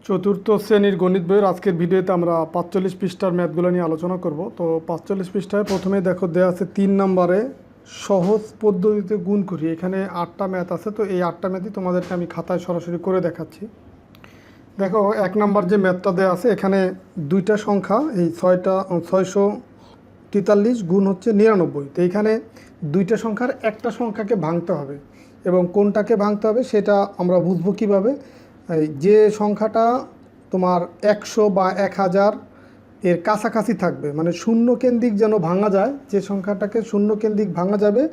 চতুর্থ শ্রেণীর গণিত বইয়ের আজকের ভিডিওতে আমরা ৪৫ পৃষ্ঠার ম্যাথগুলো নিয়ে আলোচনা করব। তো ৪৫ পৃষ্ঠায় প্রথমে দেখো দেওয়া আছে ৩ নম্বরে সহজ পদ্ধতিতে গুণ করি। এখানে ৮টা ম্যাথ আছে, তো এই ৮টা ম্যাথই তোমাদেরকে আমি খাতায় সরাসরি করে দেখাচ্ছি। দেখো ১ নম্বর যে ম্যাথটা দেওয়া আছে, এখানে দুইটা সংখ্যা, এই ৬৪৩ গুণ হচ্ছে ৯৯। তো এইখানে দুইটা সংখ্যার একটা সংখ্যাকে ভাঙতে হবে, এবং কোনটাকে ভাঙতে হবে সেটা আমরা বুঝবো কীভাবে। যে সংখ্যাটা তোমার ১০০ বা ১০০০ এর কাছাকাছি থাকবে, মানে শূন্য কেন্দ্রিক যেন ভাঙা যায়, যে সংখ্যাটাকে শূন্য কেন্দ্রিক ভাঙা যাবে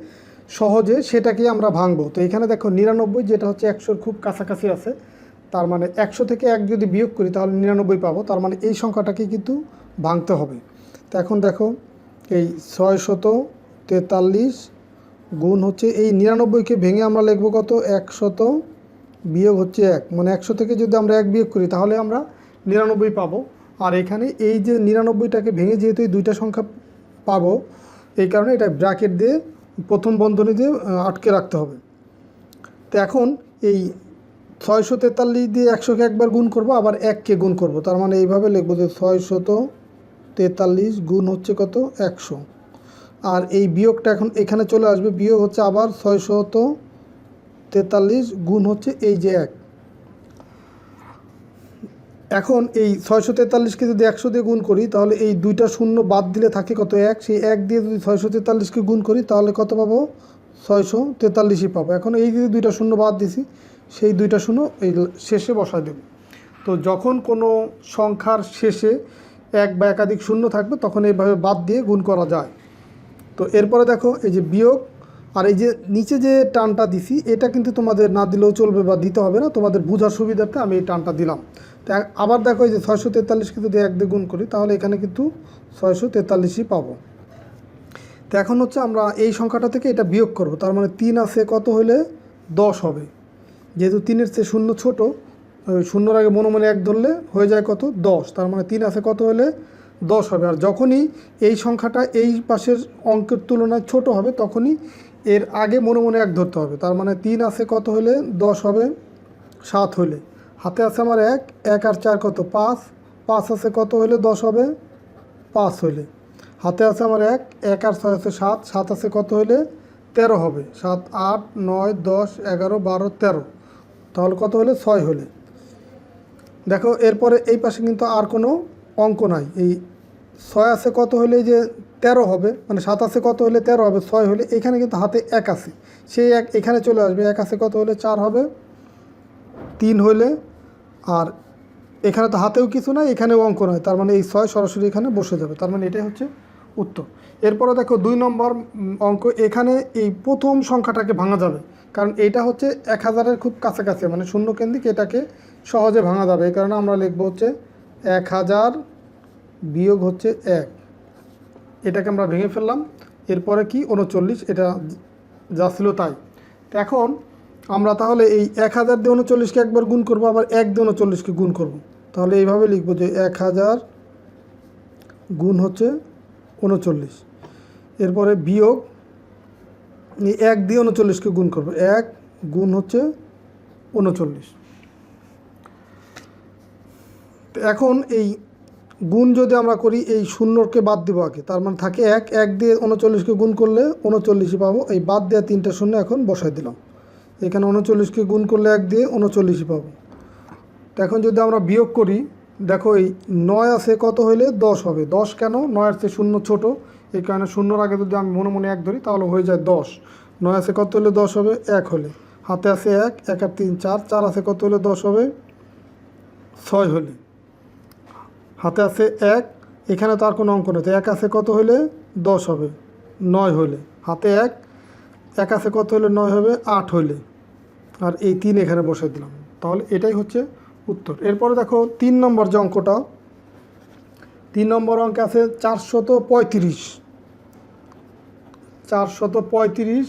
সহজে, সেটাকেই আমরা ভাঙবো। তো এখানে দেখো ৯৯, যেটা হচ্ছে ১০০-র খুব কাছাকাছি আছে, তার মানে ১০০ থেকে ১ যদি বিয়োগ করি তাহলে ৯৯ পাবো, তার মানে এই সংখ্যাটাকে কিন্তু ভাঙতে হবে। তো এখন দেখো এই ৬৪৩ গুণ হচ্ছে এই ৯৯কে ভেঙে আমরা লিখবো কত, ১০০ বিয়োগ হচ্ছে ১, মানে ১০০ থেকে যদি আমরা ১ বিয়োগ করি তাহলে আমরা ৯৯ পাবো। আর এখানে এই যে ৯৯টাকে ভেঙে যেহেতু এই দুইটা সংখ্যা পাবো, এই কারণে এটা ব্র্যাকেট দিয়ে প্রথম বন্ধনী দিয়ে আটকে রাখতে হবে। তো এখন এই ৬৪৩ দিয়ে ১০০কে একবার গুণ করব, আবার ১কে গুণ করব, তার মানে এইভাবে লিখবো যে ৬৪৩ গুণ হচ্ছে কত, ১০০। আর এই বিয়োগটা এখন এখানে চলে আসবে, বিয়োগ হচ্ছে আবার ৬৪৩ গুণ হচ্ছে এই যে ১। এখন এই ৬৪৩কে যদি ১০০ দিয়ে গুণ করি তাহলে এই দুইটা শূন্য বাদ দিলে থাকে কত, ১। সেই ১ দিয়ে যদি ৬৪৩কে গুণ করি তাহলে কত পাবো, ৬৪৩ই পাবো। এখন এই যে দুইটা শূন্য বাদ দিছি, সেই দুইটা শূন্য এই শেষে বসায় দেব। তো যখন কোনো সংখ্যার শেষে এক বা একাধিক শূন্য থাকবে তখন এইভাবে বাদ দিয়ে গুণ করা যায়। তো এরপরে দেখো এই যে বিয়োগ, আর এই যে নিচে যে টানটা দিছি এটা কিন্তু তোমাদের না দিলেও চলবে বা দিতে হবে না, তোমাদের বোঝার সুবিধার্থে আমি এই টানটা দিলাম। তো আবার দেখো এই যে ৬৪৩কে যদি ১ দিয়ে গুণ করি তাহলে এখানে কিন্তু ৬৪৩ই পাবো। তো এখন হচ্ছে আমরা এই সংখ্যাটা থেকে এটা বিয়োগ করব, তার মানে ৩ আছে কত হলে ১০ হবে। যেহেতু 3-এর চেয়ে শূন্য ছোটো, শূন্যর আগে মনে মনে ১ ধরলে হয়ে যায় কত, ১০, তার মানে ৩ আছে কত হলে ১০ হবে। আর যখনই এই সংখ্যাটা এই পাশের অঙ্কের তুলনায় ছোট হবে তখনই এর আগে মনে মনে ১ ধরতে হবে, তার মানে ৩ আছে কত হলে ১০ হবে, ৭ হলে। হাতে আছে আমার ১, ১ আর ৪ কত, ৫, ৫ আছে কত হলে ১০ হবে, ৫ হলে। হাতে আছে আমার ১, ১ আর ৬ আছে ৭, ৭ আছে কত হলে ১৩ হবে, ৭, ৮, ৯, ১০, ১১, ১২, ১৩, তাহলে কত হলে ৬ হলে। দেখো এরপরে এই পাশে কিন্তু আর কোনো অঙ্ক নাই, এই ৬ আছে কত হলে যে ১৩ হবে, মানে ৭ আছে কত হলে ১৩ হবে, ৬ হলে। এখানে কিন্তু হাতে ১ আছে, সেই ১ এখানে চলে আসবে, ১ আছে কত হলে ৪ হবে, ৩ হলে। আর এখানে তো হাতেও কিছু নাই, এখানেও অঙ্ক নয়, তার মানে এই ৬ সরাসরি এখানে বসে যাবে, তার মানে এটাই হচ্ছে উত্তর। এরপরে দেখো ২ নম্বর অঙ্ক, এখানে এই প্রথম সংখ্যাটাকে ভাঙা যাবে, কারণ এইটা হচ্ছে ১০০০-এর খুব কাছাকাছি, মানে শূন্য কেন্দ্রিক, এটাকে সহজে ভাঙা যাবে। এই কারণে আমরা লিখবো হচ্ছে ১০০০ বিয়োগ হচ্ছে ১, এটাকে আমরা ভেঙে ফেললাম। এরপরে কি ৩৯, এটা যা ছিল তাই। তো এখন আমরা তাহলে এই ১০০০ দিয়ে ৩৯কে একবার গুণ করবো, আবার ১ দিয়ে ৩৯কে গুণ করব, তাহলে এইভাবে লিখবো যে ১০০০ গুণ হচ্ছে ৩৯। এরপরে বিয়োগ, এই ১ দিয়ে ৩৯কে গুণ করবো, ১ গুণ হচ্ছে ৩৯। তো এখন এই গুণ যদি আমরা করি, এই শূন্যকে বাদ দিব আগে, তার মানে থাকে ১, ১ দিয়ে ৩৯কে গুণ করলে ৩৯ই পাবো, এই বাদ দেওয়া ৩টা শূন্য এখন বসাই দিলাম। এখানে ৩৯কে গুণ করলে ১ দিয়ে ৩৯ই পাবো। তো এখন যদি আমরা বিয়োগ করি, দেখো এই ৯ আছে কত হলে ১০ হবে, ১০ কেন, ৯-এর চেয়ে শূন্য ছোটো, এই কারণে শূন্যর আগে যদি আমি মনে মনে ১ ধরি তাহলে হয়ে যায় ১০। ৯ আছে কত হলে ১০ হবে, ১ হলে। হাতে আছে ১, ১ আর ৩ ৪, ৪ আছে কত হলে ১০ হবে, ৬ হলে। হাতে আছে ১, এখানে তো আর কোনো অঙ্ক নেই, তো ১ আছে কত হলে ১০ হবে, ৯ হলে। হাতে ১, ১ আছে কত হলে ৯ হবে, ৮ হলে। আর এই ৩ এখানে বসে দিলাম, তাহলে এটাই হচ্ছে উত্তর। এরপরে দেখো ৩ নম্বর যে অঙ্কটা, ৩ নম্বর অঙ্কে আছে ৪৩৫, ৪৩৫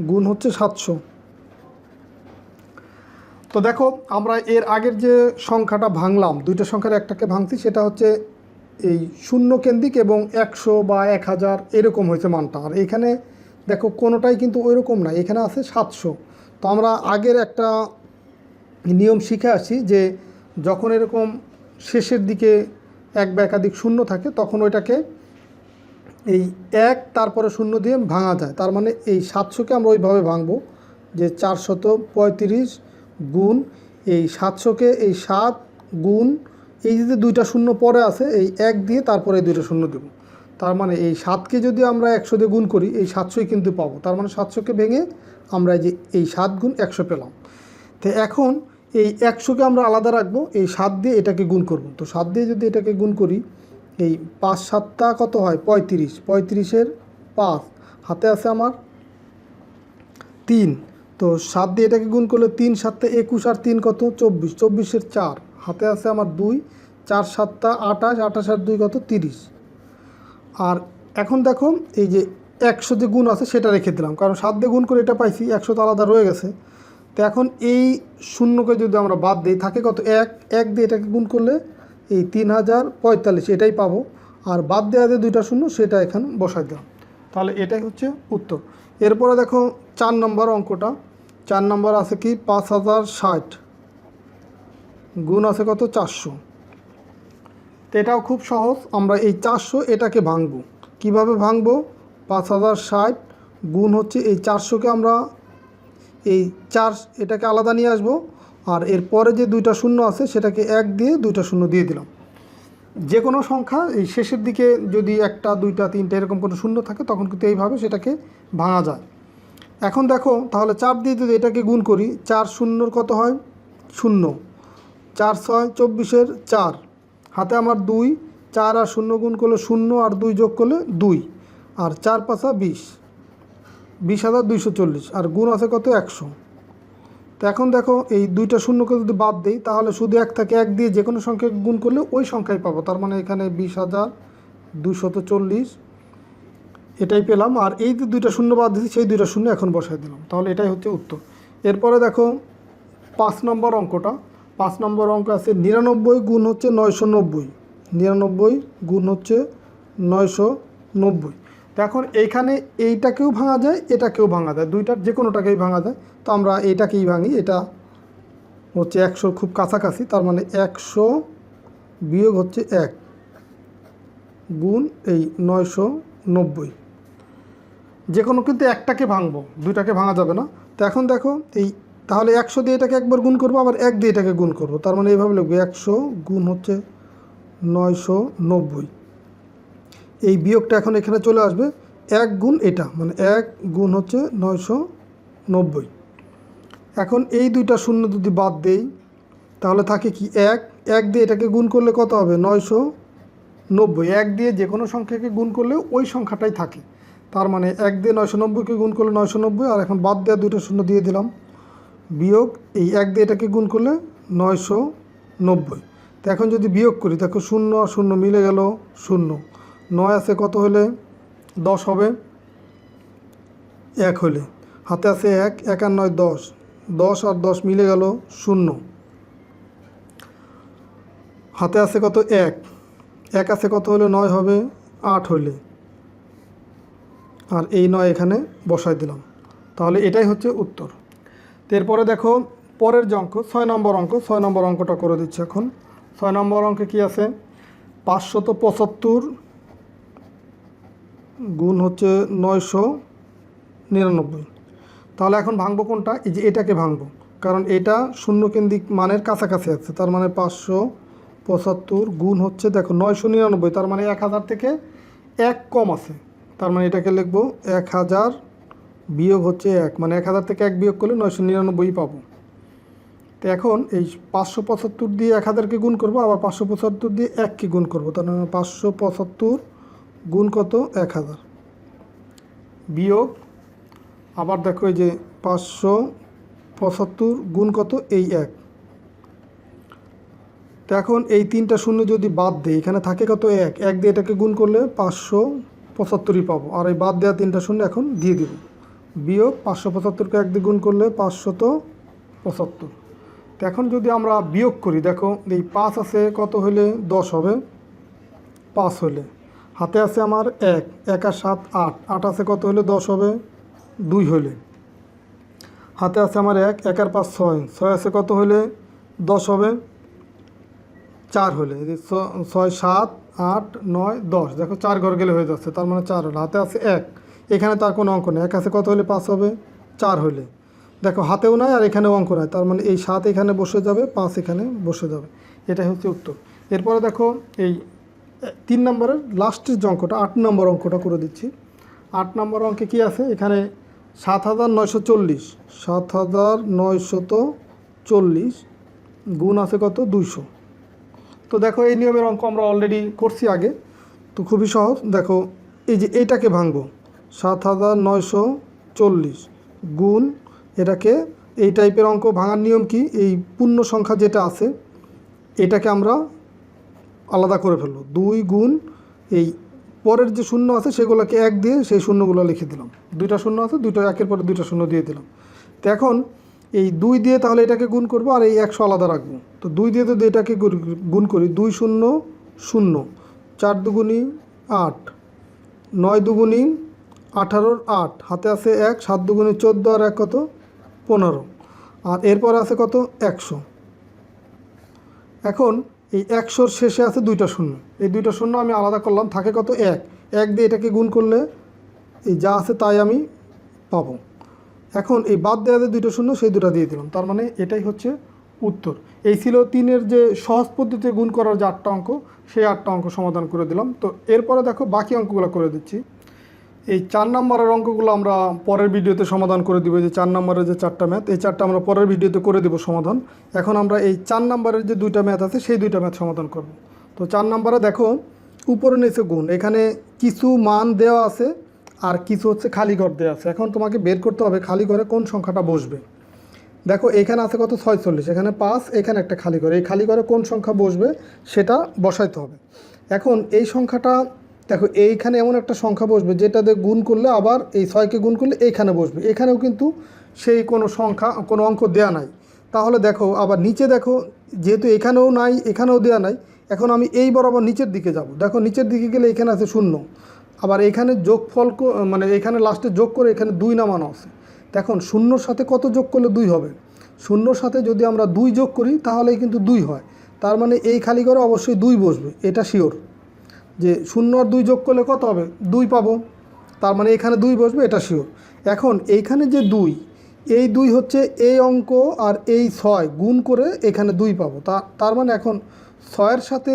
গুণ হচ্ছে ৭০০। তো দেখো আমরা এর আগের যে সংখ্যাটা ভাঙলাম, দুইটা সংখ্যার একটাকে ভাঙছি, সেটা হচ্ছে এই শূন্য কেন্দ্রিক এবং ১০০ বা ১০০০ এরকম হয়েছে মানটা। আর এখানে দেখো কোনোটাই কিন্তু ওই রকম না, এখানে আছে ৭০০। তো আমরা আগের একটা নিয়ম শিখে আসি যে যখন এরকম শেষের দিকে এক বা একাধিক শূন্য থাকে তখন ওইটাকে এই এক তারপরে শূন্য দিয়ে ভাঙা যায়। তার মানে এই 700কে আমরা ওইভাবে ভাঙবো যে 435 গুণ এই 700কে এই 7 গুণ এই যে দুইটা শূন্য পরে আছে এই এক দিয়ে তারপরে এই দুইটা শূন্য দেব। তার মানে এই 7কে যদি আমরা 100 দিয়ে গুণ করি এই 700ই কিন্তু পাবো। তার মানে 700কে ভেঙে আমরা যে এই 7 গুণ 100 পেলাম। তো এখন এই 100কে আমরা আলাদা রাখবো, এই 7 দিয়ে এটাকে গুণ করব। তো 7 দিয়ে যদি এটাকে গুণ করি এই 5 7টা কত হয় 35, 35-এর 5 হাতে আছে আমার 3। তো 7 দিয়ে এটাকে গুণ করলে 3 7টা 21 আর 3 কত 24, 24-এর 4 হাতে আছে আমার 2, 4 7টা 28, 28 আর 2 কত 30। আর এখন দেখো এই যে 100 যে গুণ আছে সেটা রেখে দিলাম, কারণ 7 দিয়ে গুণ করে এটা পাইছি, 100 তো আলাদা রয়ে গেছে। তো এখন এই শূন্যকে যদি আমরা বাদ দিই থাকে কত 1, 1 দিয়ে এটাকে গুণ করলে এই 3045 এটাই পাবো। আর বাদ দেওয়া যে দুইটা শূন্য সেটা এখানে বসাই দিলাম। তাহলে এটাই হচ্ছে উত্তর। এরপরে দেখো 4 নম্বর অঙ্কটা। 4 নম্বর আছে কি 5060 গুণ আছে কত 400। তো এটাও খুব সহজ, আমরা এই 400 এটাকে ভাঙবো। কিভাবে ভাঙবো 5060 গুণ হচ্ছে এই 400কে আমরা এই 4 এটাকে আলাদা নিয়ে আসবো, আর এরপরে যে দুইটা শূন্য আছে সেটাকে 1 দিয়ে দুইটা শূন্য দিয়ে দিলাম। যে কোনো সংখ্যা এই শেষের দিকে যদি 1টা 2টা 3টা এরকম কোনো শূন্য থাকে তখন কিন্তু এইভাবে সেটাকে ভাঙা যায়। এখন দেখো তাহলে 4 দিয়ে যদি এটাকে গুণ করি 4 শূন্যর কত হয় 0, 4 6 24-এর 4 হাতে আমার 2, 4 আর 0 গুণ করলে 0 আর 2 যোগ করলে 2 আর 4 5 20, 20,240 আর গুণ আছে কত 100। তো এখন দেখো এই দুইটা শূন্যকে যদি বাদ দিই তাহলে শুধু 1 থাকে 1 দিয়ে যে কোনো সংখ্যাকে গুণ করলে ওই সংখ্যাই পাবো। তার মানে এখানে 20,240 এটাই পেলাম। আর এই যে দুইটা শূন্য বাদ দিয়েছি সেই দুইটা শূন্য এখন বসাই দিলাম। তাহলে এটাই হচ্ছে উত্তর। এরপরে দেখো 5 নম্বর অঙ্কটা। 5 নম্বর অঙ্ক আছে 99 গুণ হচ্ছে 990, 99 গুণ হচ্ছে 990। তো এখন এইখানে এইটাকেও ভাঙা যায় এটাকেও ভাঙা যায়, দুইটার যে কোনোটাকেই ভাঙা যায়। তো আমরা এইটাকেই ভাঙি, এটা হচ্ছে 100 খুব কাছাকাছি। তার মানে 100 বিয়োগ হচ্ছে 1 গুণ এই 990। যে কোনো কিন্তু একটাকে ভাঙবো, দুইটাকে ভাঙা যাবে না। তো এখন দেখো এই তাহলে 100 দিয়ে এটাকে একবার গুণ করবো, আবার 1 দিয়ে এটাকে গুণ করবো। তার মানে এইভাবে লিখবো 100 গুণ হচ্ছে 990। এই বিয়োগটা এখন এখানে চলে আসবে 1 গুণ এটা, মানে 1 গুণ হচ্ছে 990। এখন এই দুইটা শূন্য যদি বাদ দেই তাহলে থাকে কি 1, 1 দিয়ে এটাকে গুণ করলে কত হবে 990। 1 দিয়ে যে কোনো সংখ্যাকে গুণ করলে ওই সংখ্যাটাই থাকে। তার মানে 1 দিয়ে 990কে গুণ করলে 990, আর এখন বাদ দেওয়া দুইটা শূন্য দিয়ে দিলাম, বিয়োগ এই 1 দিয়ে এটাকে গুণ করলে 990। তো এখন যদি বিয়োগ করি দেখো 0 আর 0 মিলে গেল 0, 9 আছে কত হলে 10 হবে 1 হলে, হাতে আছে 1, 1 আর 9 10, 10 আর 10 মিলে গেল 0, হাতে আছে কত 1, 1 আছে কত হলে 9 হবে 8 হলে, আর এই 9 এখানে বসাই দিলাম। তাহলে এটাই হচ্ছে উত্তর। তো এরপরে দেখো পরের যে অঙ্ক 6 নম্বর অঙ্ক। 6 নম্বর অঙ্কটা করে দিচ্ছি এখন। 6 নম্বর অঙ্কে কি আছে 575 গুণ হচ্ছে 999। তাহলে এখন ভাঙবো কোনটা, এই যে এটাকে ভাঙবো, কারণ এটা শূন্য কেন্দ্রিক মানের কাছাকাছি আছে। তার মানে 575 গুণ হচ্ছে দেখো 999, তার মানে 1000 থেকে 1 কম আছে। তার মানে এটাকে লিখবো 1000 বিয়োগ হচ্ছে 1, মানে 1000 থেকে 1 বিয়োগ করলে 999 পাবো। তো এখন এই 575 দিয়ে 1000কে গুণ করবো, আবার 575 দিয়ে 1কে গুণ করবো। তার মানে 575 গুণ কত 1000 বিয়োগ আবার দেখো এই যে 575 গুণ কত এই 1। তো এখন এই তিনটা শূন্য যদি বাদ দিই এখানে থাকে কত 1, 1 দিয়ে এটাকে গুণ করলে 575ই পাবো। আর এই বাদ দেওয়া তিনটা শূন্য এখন দিয়ে দিব, বিয়োগ 575কে 1 দিয়ে গুণ করলে 575। তো এখন যদি আমরা বিয়োগ করি দেখো এই 5 আছে কত হলে 10 হবে 5 হলে, হাতে আছে আমার 1, 1 আর 7 8, 8 আছে কত হলে 10 হবে 2 হলে, হাতে আছে আমার 1, 1 আর 5 6, 6 আছে কত হলে 10 হবে 4 হলে, এই যে 6 7 8 9 10, দেখো 4 ঘর গেলে হয়ে যাচ্ছে, তার মানে 4 হলে। হাতে আছে 1, এখানে তার কোনো অঙ্ক নেই। 1 আছে কত হলে 5 হবে? 4 হলে। দেখো হাতেও নাই আর এখানেও অঙ্ক নাই, তার মানে এই 7 এখানে বসে যাবে, 5 এখানে বসে যাবে। এটাই হচ্ছে উত্তর। এরপরে দেখো এই 3 নম্বরের লাস্টের যে অঙ্কটা, 8 নম্বর অঙ্কটা করে দিচ্ছি। 8 নম্বর অঙ্কে কি আছে? এখানে 7940, 7940 গুণ আছে কত? 200। তো দেখো এই নিয়মের অঙ্ক আমরা অলরেডি করছি আগে, তো খুবই সহজ। দেখো এই যে এইটাকে ভাঙবো, 7940 গুণ এটাকে, এই টাইপের অঙ্ক ভাঙার নিয়ম কি? এই পূর্ণ সংখ্যা যেটা আছে এটাকে আমরা আলাদা করে ফেলবো। 2 গুণ এই পরের যে শূন্য আছে সেগুলোকে 1 দিয়ে সেই শূন্যগুলো লিখে দিলাম। 2টা শূন্য আছে, 2টা 1-এর পরে 2টা শূন্য দিয়ে দিলাম। তো এখন এই 2 দিয়ে তাহলে এটাকে গুণ করবো আর এই 100 আলাদা রাখবো। তো 2 দিয়ে যদি এটাকে গুণ করি, 2 0 0, 4 দুগুণি 8, 9 দুগুণি 18, 8 হাতে আছে 1, 7 দুগুণি 14 আর 1 কত? 15, আর এরপর আছে কত? 100। এখন এই 100-র শেষে আছে 2টা শূন্য, এই 2টা শূন্য আমি আলাদা করলাম, থাকে কত? 1। 1 দিয়ে এটাকে গুণ করলে এই যা আছে তাই আমি পাবো। এখন এই বাদ দেওয়া যে 2টা শূন্য, সেই 2টা দিয়ে দিলাম, তার মানে এটাই হচ্ছে উত্তর। এই ছিল 3-এর যে সহজ পদ্ধতিতে গুণ করার যে 8টা অঙ্ক, সেই 8টা অঙ্ক সমাধান করে দিলাম। তো এরপরে দেখো বাকি অঙ্কগুলো করে দিচ্ছি। এই 4 নম্বরের অঙ্কগুলো আমরা পরের ভিডিওতে সমাধান করে দিব। যে 4 নম্বরের যে 4টা ম্যাথ, এই 4টা আমরা পরের ভিডিওতে করে দেব সমাধান। এখন আমরা এই 4 নম্বরের যে 2টা ম্যাথ আছে সেই 2টা ম্যাথ সমাধান করব। তো 4 নম্বরে দেখো উপরে নিচে গুণ, এখানে কিছু মান দেওয়া আছে আর কিছু হচ্ছে খালি ঘর দেওয়া আছে। এখন তোমাকে বের করতে হবে খালি ঘরে কোন সংখ্যাটা বসবে। দেখো এখানে আছে কত? 46, এখানে 5, এখানে একটা খালি ঘর। এই খালি ঘরে কোন সংখ্যা বসবে সেটা বসাইতে হবে। এখন এই সংখ্যাটা দেখো, এইখানে এমন একটা সংখ্যা বসবে যেটা দিয়ে গুণ করলে আবার এই 6কে গুণ করলে এইখানে বসবে। এখানেও কিন্তু সেই কোনো সংখ্যা, কোনো অঙ্ক দেয়া নাই। তাহলে দেখো আবার নিচে দেখো, যেহেতু এখানেও নাই এখানেও দেয়া নাই, এখন আমি এই বরাবর নিচের দিকে যাব। দেখো নিচের দিকে গেলে এখানে আছে 0, আবার এখানে যোগফল মানে এখানে লাস্টে যোগ করে এখানে 2 নামানো আছে। দেখুন 0-র সাথে কত যোগ করলে 2 হবে? 0-র সাথে যদি আমরা 2 যোগ করি তাহলেই কিন্তু 2 হয়। তার মানে এই খালি ঘরে অবশ্যই 2 বসবে, এটা শিওর। যে 0 আর 2 যোগ করলে কত হবে? 2 পাবো, তার মানে এখানে 2 বসবে, এটা শিওর। এখন এইখানে যে 2, এই 2 হচ্ছে এই অঙ্ক আর এই 6 গুণ করে এখানে 2 পাবো। তার মানে এখন 6-এর সাথে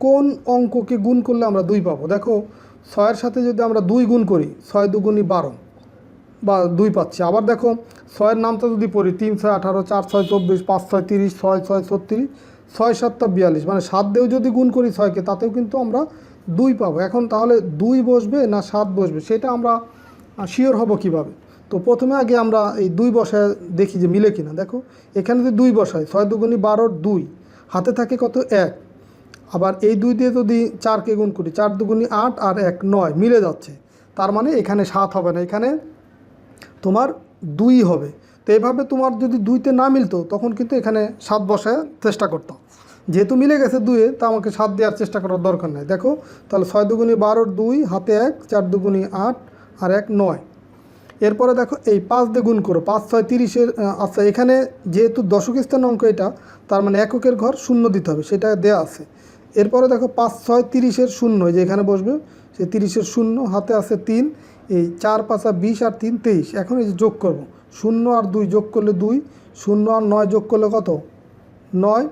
কোন অঙ্ককে গুণ করলে আমরা 2 পাবো? দেখো 6-এর সাথে যদি আমরা 2 গুণ করি, 6 দুগুণি 12 বা 2 পাচ্ছি। আবার দেখো 6-এর নামটা যদি পড়ি, 3 6 18, 4 6 24, 5 6 30, 6 6 36, 6 7 42, মানে 7 দিয়েও যদি গুণ করি 6কে, তাতেও কিন্তু আমরা 2 পাবো। এখন তাহলে 2 বসবে না 7 বসবে সেটা আমরা শিওর হব কিভাবে? তো প্রথমে আগে আমরা এই 2 বসায় দেখি যে মিলে কিনা। দেখো এখানে যদি 2 বসাই, 6 দুগুণি 12, 2 হাতে থাকে কত? 1। আবার এই 2 দিয়ে যদি 4কে গুণ করি, 4 দুগুণি 8 আর 1 9, মিলে যাচ্ছে। তার মানে এখানে 7 হবে না, এখানে তোমার 2 হবে। তো এইভাবে তোমার যদি 2তে না মিলতো তখন কিন্তু এখানে 7 বসায় চেষ্টা করতাম। যেহেতু মিলে গেছে 2-এ, তা আমাকে 7 দেওয়ার চেষ্টা করার দরকার নেই। দেখো তাহলে 6 দুগুণি 12, 2 হাতে 1, 4 দুগুণি 8 আর 1 9। এরপরে দেখো এই 5 দিয়ে গুণ করো, 5 6 30-এর, আচ্ছা এখানে যেহেতু দশক স্থান অঙ্ক এটা, তার মানে এককের ঘর শূন্য দিতে হবে, সেটা দেয়া আছে। এরপরে দেখো 5 6 30-এর শূন্য, যে এখানে বসবে, সেই 30-এর শূন্য হাতে আছে 3, এই 4 5 20 আর 3 23। এখন এই যে যোগ করবো, 0 আর 2 যোগ করলে 2, 0 আর 9 যোগ করলে কত? 9,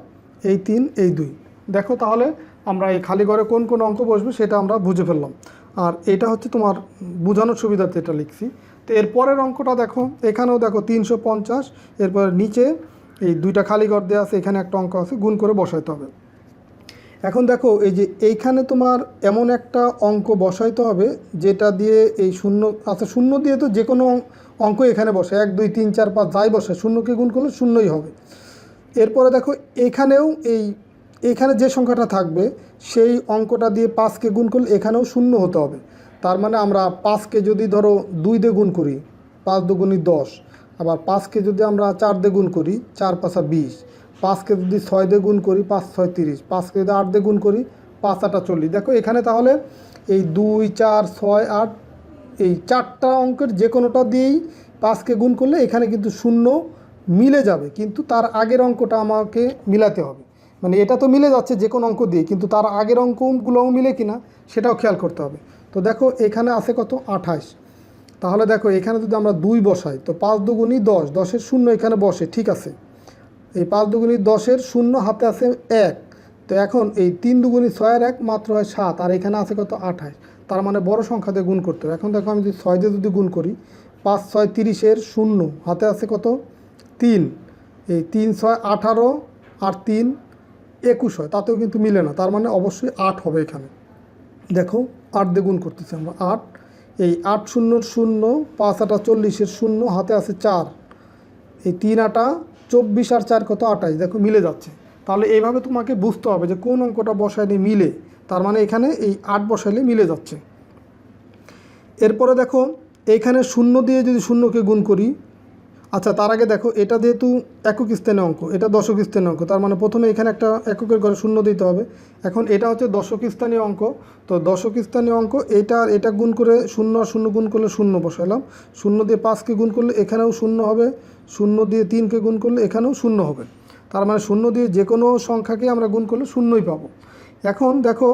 এই 3 এই 2। দেখো তাহলে আমরা এই খালি ঘরে কোন কোন অঙ্ক বসবে সেটা আমরা বুঝে ফেললাম। আর এটা হচ্ছে তোমার বোঝানোর সুবিধাতে এটা লিখছি। তো এরপরের অঙ্কটা দেখো, এখানেও দেখো 350, এরপর নিচে এই 2টা খালি ঘর দেওয়া আছে, এখানে একটা অঙ্ক আছে, গুণ করে বসাইতে হবে। এখন দেখো এই যে এইখানে তোমার এমন একটা অঙ্ক বসাইতে হবে যেটা দিয়ে এই শূন্য, আচ্ছা শূন্য দিয়ে তো যে কোনো অঙ্ক এখানে বসে, 1 2 3 4 5 যাই বসে, শূন্যকে গুণ করলে শূন্যই হবে। এরপরে দেখো এখানেও এইখানে যে সংখ্যাটা থাকবে সেই অঙ্কটা দিয়ে 5কে গুণ করলে এখানেও শূন্য হতে হবে। তার মানে আমরা 5কে যদি ধরো 2 দিয়ে গুণ করি, 5 দুগুণি 10, আবার 5কে যদি আমরা 4 দিয়ে গুণ করি, 4 5 20, 5কে যদি 6 দিয়ে গুণ করি, 5 6 30, 5কে যদি 8 দিয়ে গুণ করি, 5 8 40। দেখো এখানে তাহলে এই 2 4 6 8, এই 4টা অঙ্কের যে কোনোটা দিয়েই 5কে গুণ করলে এখানে কিন্তু শূন্য মিলে যাবে, কিন্তু তার আগের অঙ্কটা আমাকে মিলাতে হবে। মানে এটা তো মিলে যাচ্ছে যে কোনো অঙ্ক দিয়ে, কিন্তু তার আগের অঙ্কগুলোও মিলে কিনা সেটাও খেয়াল করতে হবে। তো দেখো এখানে আছে কত 28, তাহলে দেখো এখানে যদি আমরা 2 বসাই তো 5 দুগুণী 10, 10-এর শূন্য এখানে বসে, ঠিক আছে। এই 5 দুগুণী 10-এর শূন্য হাতে আছে 1, তো এখন এই 3 দুগুণী 6-এর 1 মাত্র হয় 7, আর এখানে আছে কত 28, তার মানে বড় সংখ্যা দিয়ে গুণ করতে হবে। এখন দেখো আমি যদি 6 দিয়ে যদি গুণ করি, 5 6 30-এর শূন্য হাতে আছে কত 3, এই 3 6 18 আর 3 21 হয়, তাতেও কিন্তু মিলে না, তার মানে অবশ্যই 8 হবে এখানে। দেখো 8 দিয়ে গুণ করতেছি আমরা 8, এই 8 শূন্যর শূন্য, 5 8 40-এর শূন্য হাতে আছে 4, এই 3 8 24 আর 4 কত 28, দেখো মিলে যাচ্ছে। তাহলে এইভাবে তোমাকে বুঝতে হবে যে কোন অঙ্কটা বসাইলে মিলে, তার মানে এখানে এই 8 বসাইলে মিলে যাচ্ছে। এরপরে দেখো এইখানে শূন্য দিয়ে যদি শূন্যকে গুণ করি, আচ্ছা তার আগে দেখো এটা যেহেতু একক স্থানীয় অঙ্ক, এটা দশক স্থানীয় অঙ্ক, তার মানে প্রথমে এখানে একটা এককের ঘরে শূন্য দিতে হবে। এখন এটা হচ্ছে দশক স্থানীয় অঙ্ক, তো দশক স্থানীয় অঙ্ক এটা গুণ করে শূন্য আর শূন্য গুণ করলে শূন্য বসালাম, শূন্য দিয়ে 5কে গুণ করলে এখানেও শূন্য হবে, শূন্য দিয়ে 3কে গুণ করলে এখানেও শূন্য হবে, তার মানে শূন্য দিয়ে যে কোনো সংখ্যাকে আমরা গুণ করলে শূন্যই পাবো। এখন দেখো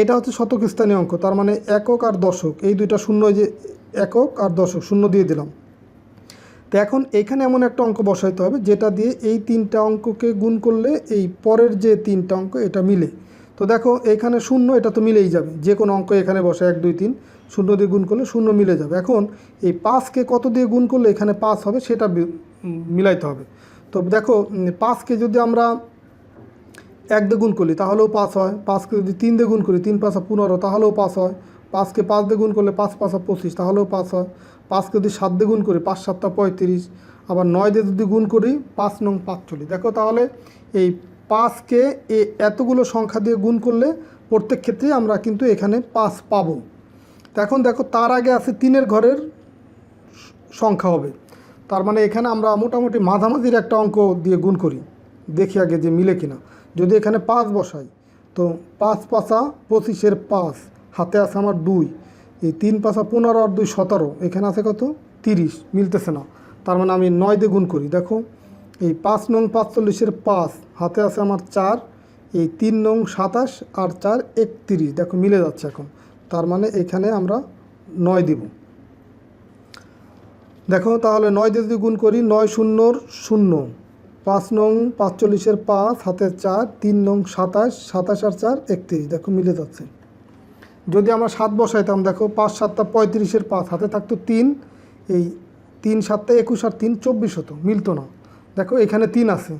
এটা হচ্ছে শতক স্থানীয় অঙ্ক, তার মানে একক আর দশক এই দুইটা শূন্য, যে একক আর দশক শূন্য দিয়ে দিলাম। তো এখন এখানে এমন একটা অঙ্ক বসাইতে হবে যেটা দিয়ে এই 3টা অঙ্ককে গুণ করলে এই পরের যে 3টা অঙ্ক এটা মিলে। তো দেখো এখানে শূন্য, এটা তো মিলেই যাবে, যে কোনো অঙ্ক এখানে বসে 1 2 3 শূন্য দিয়ে গুণ করলে শূন্য মিলে যাবে। এখন এই 5কে কত দিয়ে গুণ করলে এখানে 5 হবে সেটা মিলাইতে হবে। তো দেখো 5কে যদি আমরা 1 দিয়ে গুণ করি তাহলেও 5 হয়, 5কে যদি 3 দিয়ে গুণ করি 3 5 15 তাহলেও 5 হয়, 5কে 5 দিয়ে গুণ করলে 5 5 25 তাহলেও 5 হয়, 5কে যদি 7 দিয়ে গুণ করি 5 7 35, আবার 9 দিয়ে যদি গুণ করি 5 9 45। দেখো তাহলে এই 5কে এতগুলো সংখ্যা দিয়ে গুণ করলে প্রত্যেক ক্ষেত্রেই আমরা কিন্তু এখানে 5 পাবো। তো এখন দেখো তার আগে আছে 3-এর ঘরের সংখ্যা হবে, তার মানে এখানে আমরা মোটামুটি মাঝামাঝির একটা অঙ্ক দিয়ে গুণ করি, দেখি আগে যে মিলে কিনা। যদি এখানে 5 বসাই তো 5 5 25-এর 5 হাতে আছে আমার 2, এই 3 5 15 আর 2 17, এখানে আছে কত 30, মিলতেছে না, তার মানে আমি 9 দিয়ে গুণ করি। দেখো এই 5 নং 45-এর 5 হাতে আছে আমার 4, এই 3 নং 27 আর 4 31, দেখো মিলে যাচ্ছে এখন, তার মানে এখানে আমরা 9 দিব। দেখো তাহলে 9 দিয়ে যদি গুণ করি 9 0 0, 5 নং 45-এর 5 হাতে 4, 3 নং 27 27 আর 4 31, দেখো মিলে যাচ্ছে। যদি আমরা 7 বসাইতাম, দেখো 5 7 35-এর 5 হাতে থাকতো 3, এই 3 7 21 আর 3 24 হতো, মিলতো না। দেখো এখানে 3 আছে,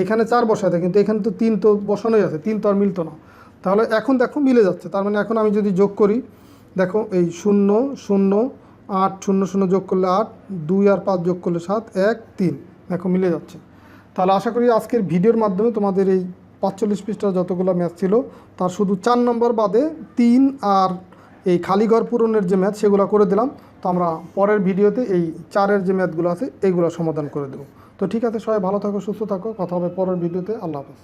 এখানে 4 বসাইতে, কিন্তু এখানে তো 3 তো বসানোই আছে, 3 তো আর মিলতো না। তাহলে এখন দেখো মিলে যাচ্ছে, তার মানে এখন আমি যদি যোগ করি, দেখো এই 0 0 8 0 0 যোগ করলে 8, 2 আর 5 যোগ করলে 7 1 3, দেখো মিলে যাচ্ছে। তাহলে আশা করি আজকের ভিডিওর মাধ্যমে তোমাদের এই 45 পৃষ্ঠার যতগুলো ম্যাথ ছিল তার শুধু 4 নম্বর বাদে 3 আর এই খালি ঘর পূরণের যে ম্যাথ সেগুলো করে দিলাম। তো আমরা পরের ভিডিওতে এই 4-এর যে ম্যাথগুলো আছে এইগুলো সমাধান করে দেবো। তো ঠিক আছে, সবাই ভালো থাকো, সুস্থ থাকো, কথা হবে পরের ভিডিওতে। আল্লাহ হাফেজ।